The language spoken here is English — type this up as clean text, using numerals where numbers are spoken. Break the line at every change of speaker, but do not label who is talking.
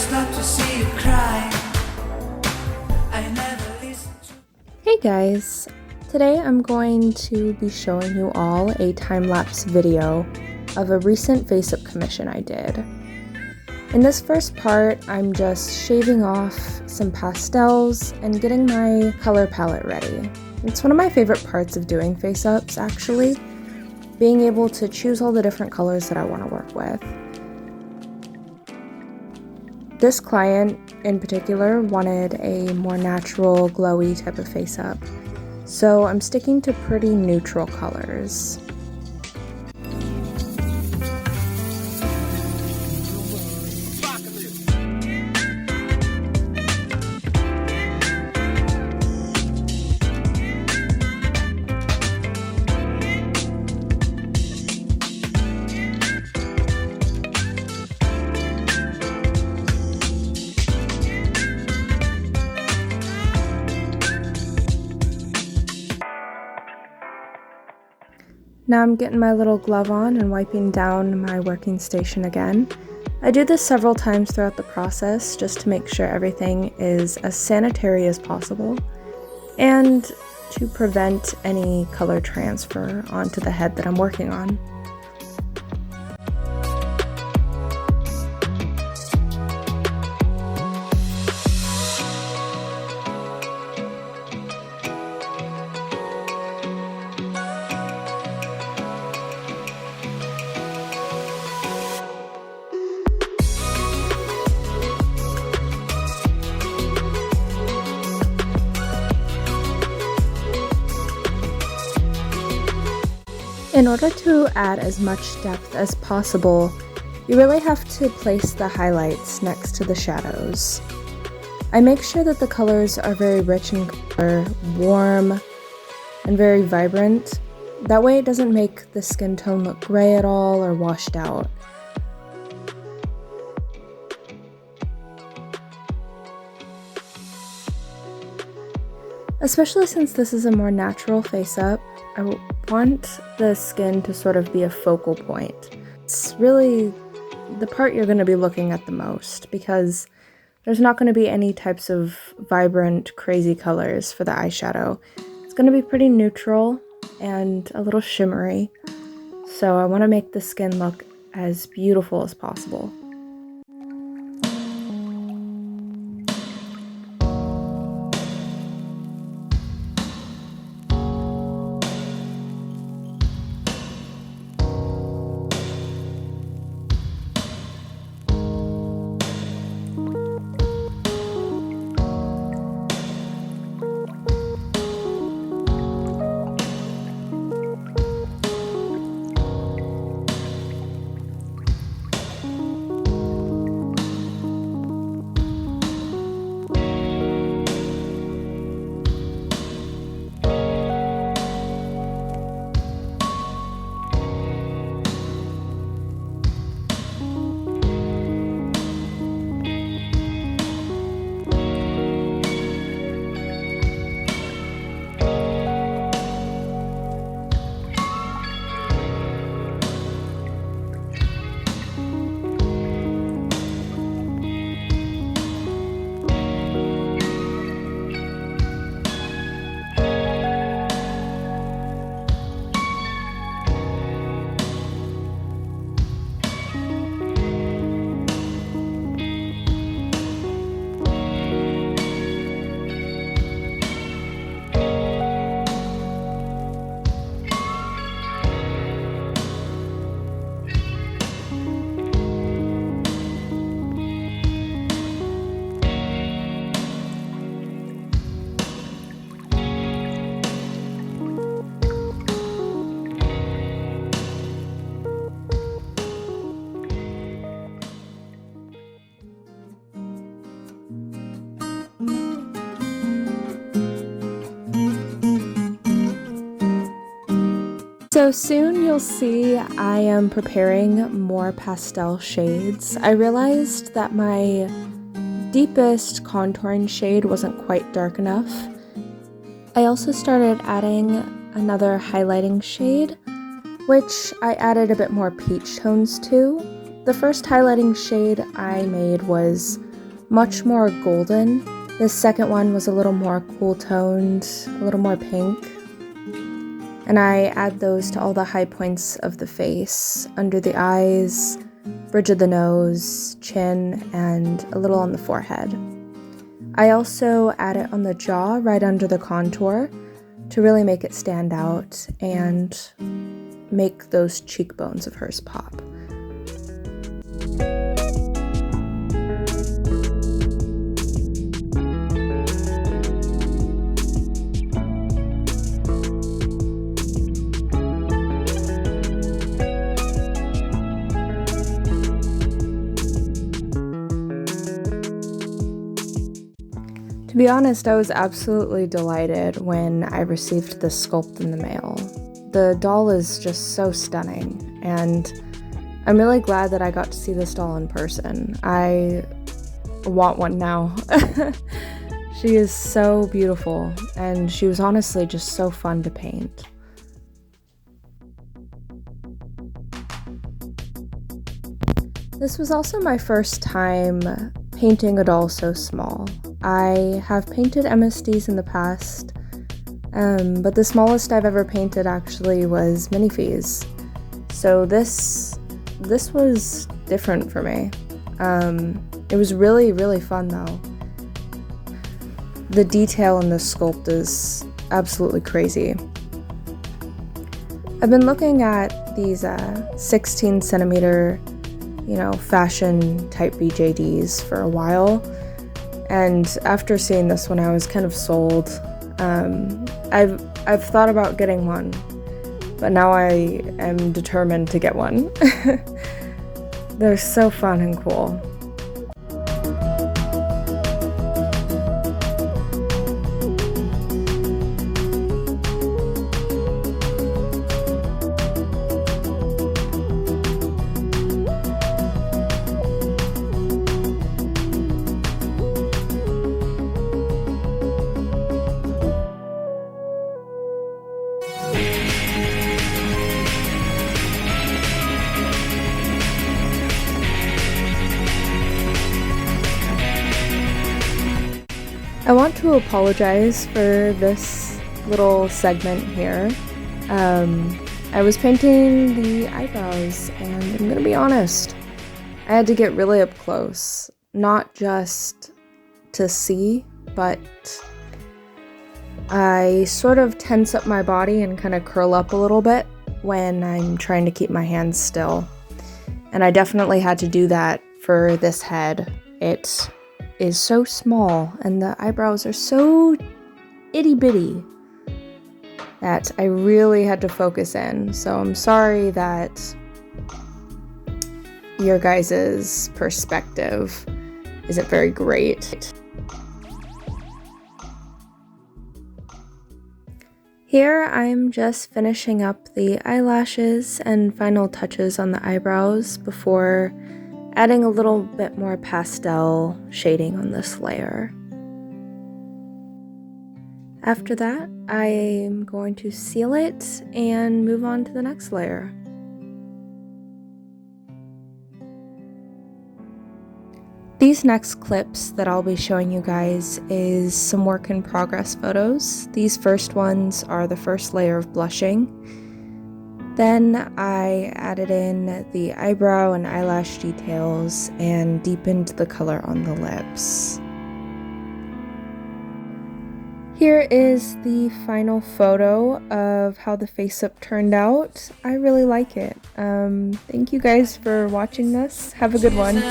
love to see you cry. I never listen to...
Hey guys! Today I'm going to be showing you all a time-lapse video of a recent Faceup commission I did. In this first part, I'm just shaving off some pastels and getting my color palette ready. It's one of my favorite parts of doing face-ups, actually, being able to choose all the different colors that I want to work with. This client, in particular, wanted a more natural, glowy type of face-up, so I'm sticking to pretty neutral colors. Now I'm getting my little glove on and wiping down my working station again. I do this several times throughout the process just to make sure everything is as sanitary as possible and to prevent any color transfer onto the head that I'm working on. In order to add as much depth as possible, you really have to place the highlights next to the shadows. I make sure that the colors are very rich in color, warm, and very vibrant. That way it doesn't make the skin tone look gray at all or washed out. Especially since this is a more natural face-up, I want the skin to sort of be a focal point. It's really the part you're going to be looking at the most because there's not going to be any types of vibrant, crazy colors for the eyeshadow. It's going to be pretty neutral and a little shimmery, so I want to make the skin look as beautiful as possible. So soon you'll see I am preparing more pastel shades. I realized that my deepest contouring shade wasn't quite dark enough. I also started adding another highlighting shade, which I added a bit more peach tones to. The first highlighting shade I made was much more golden. This second one was a little more cool toned, a little more pink. And I add those to all the high points of the face, under the eyes, bridge of the nose, chin, and a little on the forehead. I also add it on the jaw right under the contour to really make it stand out and make those cheekbones of hers pop. To be honest, I was absolutely delighted when I received this sculpt in the mail. The doll is just so stunning, and I'm really glad that I got to see this doll in person. I want one now. She is so beautiful, and she was honestly just so fun to paint. This was also my first time painting a doll so small. I have painted MSDs in the past, but the smallest I've ever painted actually was minifies. So this was different for me. It was really, really fun though. The detail in this sculpt is absolutely crazy. I've been looking at these 16 centimeter, fashion type BJDs for a while. And after seeing this one, I was kind of sold. I've thought about getting one, but now I am determined to get one. They're so fun and cool. I want to apologize for this little segment here. I was painting the eyebrows, and I'm gonna be honest, I had to get really up close, not just to see, but I sort of tense up my body and kind of curl up a little bit when I'm trying to keep my hands still. And I definitely had to do that for this head. It is so small and the eyebrows are so itty bitty that I really had to focus in. So I'm sorry that your guys' perspective isn't very great. Here I'm just finishing up the eyelashes and final touches on the eyebrows before adding a little bit more pastel shading on this layer. After that, I'm going to seal it and move on to the next layer. These next clips that I'll be showing you guys is some work in progress photos. These first ones are the first layer of blushing. Then I added in the eyebrow and eyelash details and deepened the color on the lips. Here is the final photo of how the face-up turned out. I really like it. Thank you guys for watching this. Have a good one.